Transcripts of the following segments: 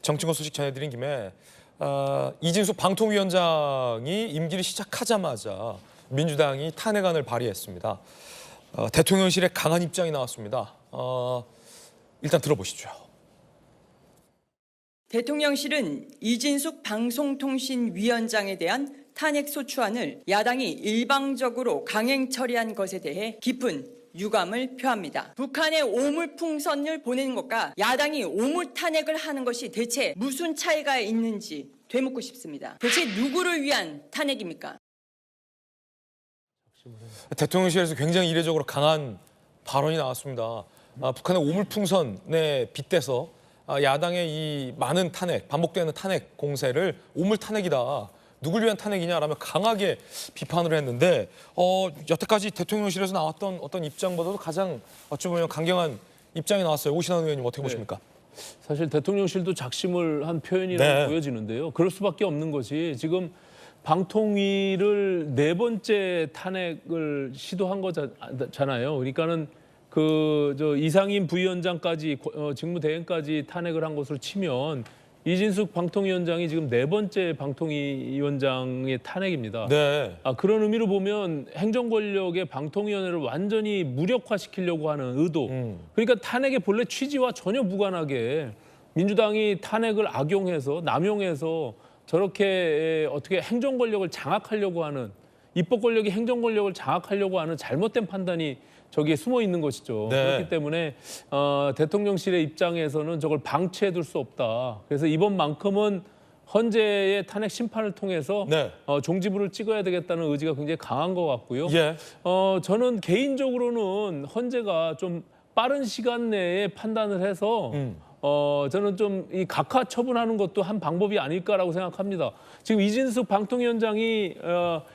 정치권 소식 전해드린 김에 이진숙 방통위원장이 임기를 시작하자마자 민주당이 탄핵안을 발의했습니다. 대통령실의 강한 입장이 나왔습니다. 일단 들어보시죠. 대통령실은 이진숙 방송통신위원장에 대한 탄핵소추안을 야당이 일방적으로 강행 처리한 것에 대해 깊은 유감을 표합니다. 북한의 오물풍선을 보내는 것과 야당이 오물 탄핵을 하는 것이 대체 무슨 차이가 있는지 되묻고 싶습니다. 대체 누구를 위한 탄핵입니까? 대통령실에서 굉장히 이례적으로 강한 발언이 나왔습니다. 북한의 오물풍선에 빗대서 야당의 이 많은 탄핵, 반복되는 탄핵 공세를 오물 탄핵이다. 누굴 위한 탄핵이냐라며 강하게 비판을 했는데 여태까지 대통령실에서 나왔던 어떤 입장보다도 가장 어찌 보면 강경한 입장이 나왔어요. 오신환 의원님 어떻게 보십니까? 사실 대통령실도 작심을 한 표현이라고 보여지는데요. 그럴 수밖에 없는 것이 지금 방통위를 4번째 탄핵을 시도한 거잖아요. 그러니까는 이상임 부위원장까지 직무대행까지 탄핵을 한 것으로 치면 이진숙 방통위원장이 지금 4번째 방통위원장의 탄핵입니다. 네. 그런 의미로 보면 행정권력의 방통위원회를 완전히 무력화시키려고 하는 의도. 그러니까 탄핵의 본래 취지와 전혀 무관하게 민주당이 탄핵을 악용해서 남용해서 저렇게 어떻게 행정권력을 장악하려고 하는, 입법 권력이 행정권력을 장악하려고 하는 잘못된 판단이 저기에 숨어 있는 것이죠. 네. 그렇기 때문에 대통령실의 입장에서는 저걸 방치해둘 수 없다. 그래서 이번만큼은 헌재의 탄핵 심판을 통해서 종지부를 찍어야 되겠다는 의지가 굉장히 강한 것 같고요. 예. 저는 개인적으로는 헌재가 좀 빠른 시간 내에 판단을 해서 저는 좀 이 각하 처분하는 것도 한 방법이 아닐까라고 생각합니다. 지금 이진숙 방통위원장이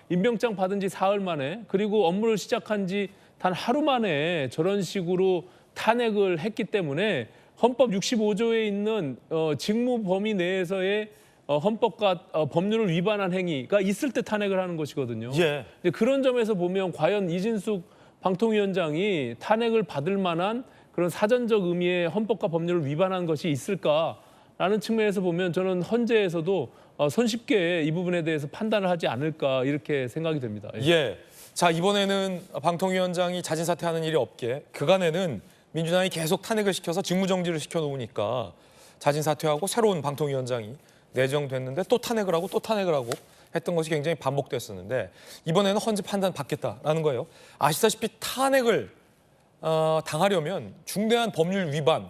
임명장 받은 지 사흘 만에, 그리고 업무를 시작한 지 단 하루 만에 저런 식으로 탄핵을 했기 때문에 헌법 65조에 있는 직무 범위 내에서의 헌법과 법률을 위반한 행위가 있을 때 탄핵을 하는 것이거든요. 예. 그런 점에서 보면 과연 이진숙 방통위원장이 탄핵을 받을 만한 그런 사전적 의미의 헌법과 법률을 위반한 것이 있을까라는 측면에서 보면 저는 헌재에서도 손쉽게 이 부분에 대해서 판단을 하지 않을까 이렇게 생각이 됩니다. 예. 자, 이번에는 방통위원장이 자진 사퇴하는 일이 없게 그간에는 민주당이 계속 탄핵을 시켜서 직무정지를 시켜놓으니까 자진 사퇴하고 새로운 방통위원장이 내정됐는데 또 탄핵을 하고 또 탄핵을 하고 했던 것이 굉장히 반복됐었는데 이번에는 헌재 판단 받겠다라는 거예요. 아시다시피 탄핵을 당하려면 중대한 법률 위반,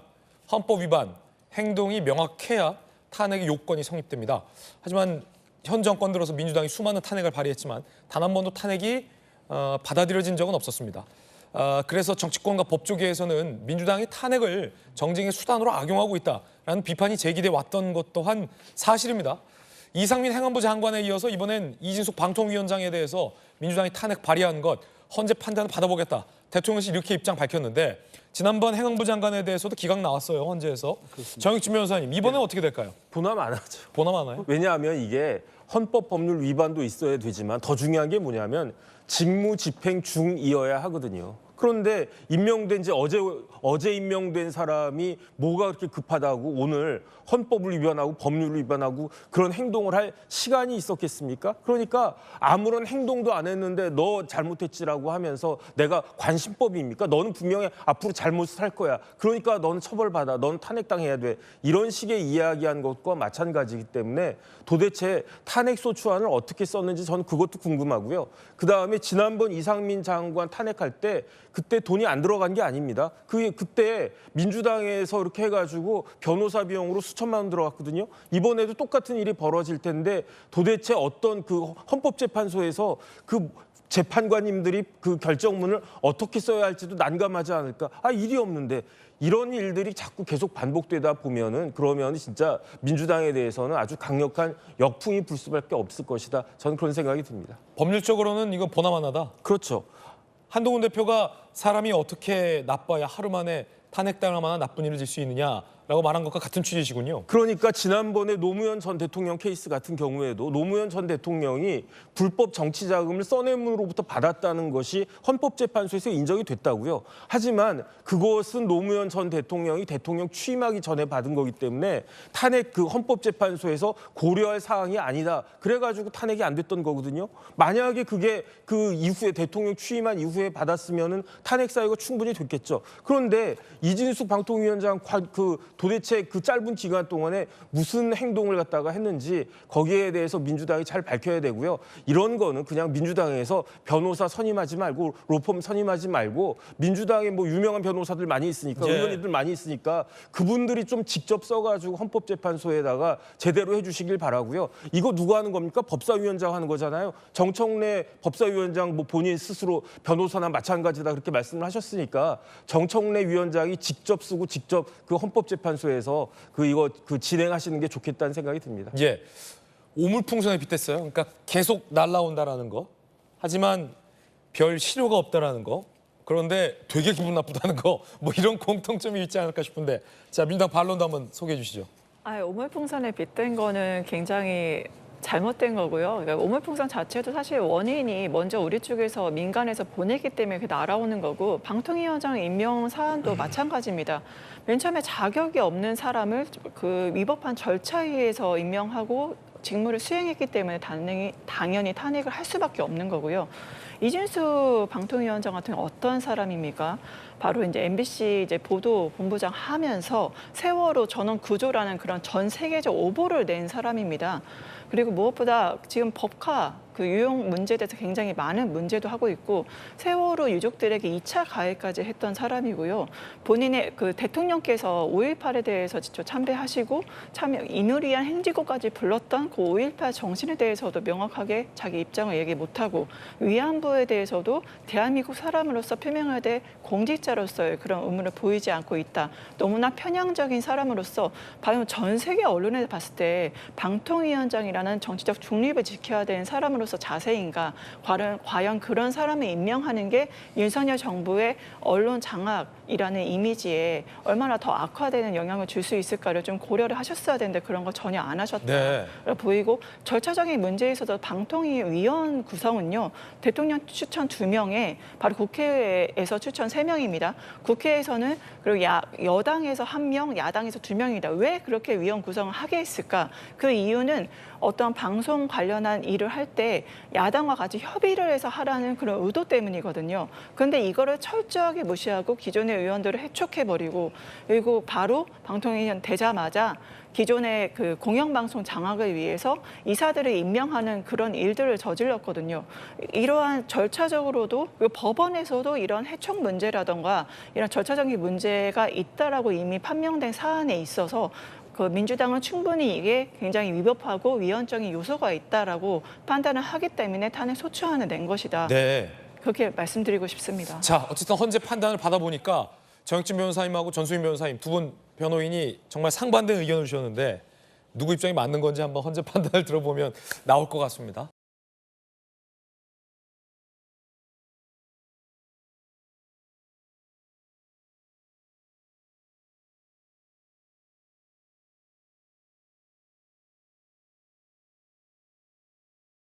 헌법 위반 행동이 명확해야 탄핵의 요건이 성립됩니다. 하지만 현 정권 들어서 민주당이 수많은 탄핵을 발의했지만 단 한 번도 탄핵이 받아들여진 적은 없었습니다. 그래서 정치권과 법조계에서는 민주당이 탄핵을 정쟁의 수단으로 악용하고 있다라는 비판이 제기돼 왔던 것 또한 사실입니다. 이상민 행안부 장관에 이어서 이번엔 이진숙 방통위원장에 대해서 민주당이 탄핵 발의한 것 헌재 판단을 받아보겠다. 대통령실 이렇게 입장 밝혔는데 지난번 행안부 장관에 대해서도 기각 나왔어요. 헌재에서. 정익진 변호사님 이번엔 어떻게 될까요? 본함 안 하죠. 본함하나요? 왜냐하면 이게 헌법 법률 위반도 있어야 되지만 더 중요한 게 뭐냐면 직무 집행 중이어야 하거든요. 그런데 임명된 지 어제 임명된 사람이 뭐가 그렇게 급하다고 오늘 헌법을 위반하고 법률을 위반하고 그런 행동을 할 시간이 있었겠습니까? 그러니까 아무런 행동도 안 했는데 너 잘못했지라고 하면서 내가 관심법입니까? 너는 분명히 앞으로 잘못을 할 거야. 그러니까 너는 처벌받아. 너는 탄핵당해야 돼. 이런 식의 이야기한 것과 마찬가지이기 때문에 도대체 탄핵소추안을 어떻게 썼는지 저는 그것도 궁금하고요. 그다음에 지난번 이상민 장관 탄핵할 때 그때 돈이 안 들어간 게 아닙니다. 그때 민주당에서 이렇게 해가지고 변호사 비용으로 수천만 원 들어갔거든요. 이번에도 똑같은 일이 벌어질 텐데 도대체 어떤 그 헌법재판소에서 그 재판관님들이 그 결정문을 어떻게 써야 할지도 난감하지 않을까. 일이 없는데 이런 일들이 자꾸 계속 반복되다 보면은 그러면 진짜 민주당에 대해서는 아주 강력한 역풍이 불 수밖에 없을 것이다. 저는 그런 생각이 듭니다. 법률적으로는 이건 보나마나다. 그렇죠. 한동훈 대표가 사람이 어떻게 나빠야 하루 만에 탄핵당할 만한 나쁜 일을 질 수 있느냐라고 라고 말한 것과 같은 취지시군요. 그러니까 지난번에 노무현 전 대통령 케이스 같은 경우에도 노무현 전 대통령이 불법 정치 자금을 써내문으로부터 받았다는 것이 헌법재판소에서 인정이 됐다고요. 하지만 그것은 노무현 전 대통령이 대통령 취임하기 전에 받은 거기 때문에 탄핵 그 헌법재판소에서 고려할 사항이 아니다. 그래가지고 탄핵이 안 됐던 거거든요. 만약에 그게 그 이후에 대통령 취임한 이후에 받았으면은 탄핵 사유가 충분히 됐겠죠. 그런데 이진숙 방통위원장 도대체 그 짧은 기간 동안에 무슨 행동을 갖다가 했는지 거기에 대해서 민주당이 잘 밝혀야 되고요. 이런 거는 그냥 민주당에서 변호사 선임하지 말고 로펌 선임하지 말고 민주당에 뭐 유명한 변호사들 많이 있으니까 예. 의원님들 많이 있으니까 그분들이 좀 직접 써가지고 헌법재판소에다가 제대로 해주시길 바라고요. 이거 누가 하는 겁니까? 법사위원장 하는 거잖아요. 정청래 법사위원장 뭐 본인 스스로 변호사나 마찬가지다 그렇게 말씀을 하셨으니까 정청래 위원장이 직접 쓰고 직접 그 헌법재판소에서 이거 진행하시는 게 좋겠다는 생각이 듭니다. 예, 오물풍선에 빗댔어요. 그러니까 계속 날라온다라는 거. 하지만 별 실효가 없다라는 거. 그런데 되게 기분 나쁘다는 거. 뭐 이런 공통점이 있지 않을까 싶은데. 자, 민주당 반론도 한번 소개해 주시죠. 오물풍선에 빗댄 거는 굉장히 잘못된 거고요. 그러니까 오물풍선 자체도 사실 원인이 먼저 우리 쪽에서 민간에서 보내기 때문에 그게 날아오는 거고 방통위원장 임명 사안도 마찬가지입니다. 맨 처음에 자격이 없는 사람을 그 위법한 절차에 의해서 임명하고 직무를 수행했기 때문에 당연히 탄핵을 할 수밖에 없는 거고요. 이진수 방통위원장 같은 경우는 어떤 사람입니까? 바로 이제 MBC 보도 본부장 하면서 세월호 전원 구조라는 그런 전 세계적 오보를 낸 사람입니다. 그리고 무엇보다 지금 법카 그 유용 문제에 대해서 굉장히 많은 문제도 하고 있고 세월호 유족들에게 2차 가해까지 했던 사람이고요. 본인의 그 대통령께서 5.18에 대해서 직접 참배하시고 참 인후리한 행지곡까지 불렀던 그 5.18 정신에 대해서도 명확하게 자기 입장을 얘기 못하고 위안부에 대해서도 대한민국 사람으로서 표명해야 될 공직자로서의 그런 의무를 보이지 않고 있다. 너무나 편향적인 사람으로서 과연 전 세계 언론에 봤을 때 방통위원장이라는 정치적 중립을 지켜야 되는 사람으로서 자세인가? 과연 그런 사람을 임명하는 게 윤석열 정부의 언론 장악이라는 이미지에 얼마나 더 악화되는 영향을 줄 수 있을까를 좀 고려를 하셨어야 되는데 그런 거 전혀 안 하셨다. 네. 보이고 절차적인 문제에 있어서 방통위원 구성은요. 대통령 추천 2명에 바로 국회에서 추천 3명입니다. 국회에서는 그리고 여당에서 1명, 야당에서 2명입니다. 왜 그렇게 위원 구성을 하게 했을까? 그 이유는 어떤 방송 관련한 일을 할 때 야당과 같이 협의를 해서 하라는 그런 의도 때문이거든요. 그런데 이거를 철저하게 무시하고 기존의 의원들을 해촉해버리고 그리고 바로 방통위원 되자마자 기존의 그 공영방송 장악을 위해서 이사들을 임명하는 그런 일들을 저질렀거든요. 이러한 절차적으로도 그리고 법원에서도 이런 해촉 문제라던가 이런 절차적인 문제가 있다라고 이미 판명된 사안에 있어서 그 민주당은 충분히 이게 굉장히 위법하고 위헌적인 요소가 있다라고 판단을 하기 때문에 탄핵 소추안을 낸 것이다. 네. 그렇게 말씀드리고 싶습니다. 자, 어쨌든 헌재 판단을 받아보니까 정혁진 변호사님하고 전수인 변호사님 두 분 변호인이 정말 상반된 의견을 주셨는데 누구 입장이 맞는 건지 한번 헌재 판단을 들어보면 나올 것 같습니다.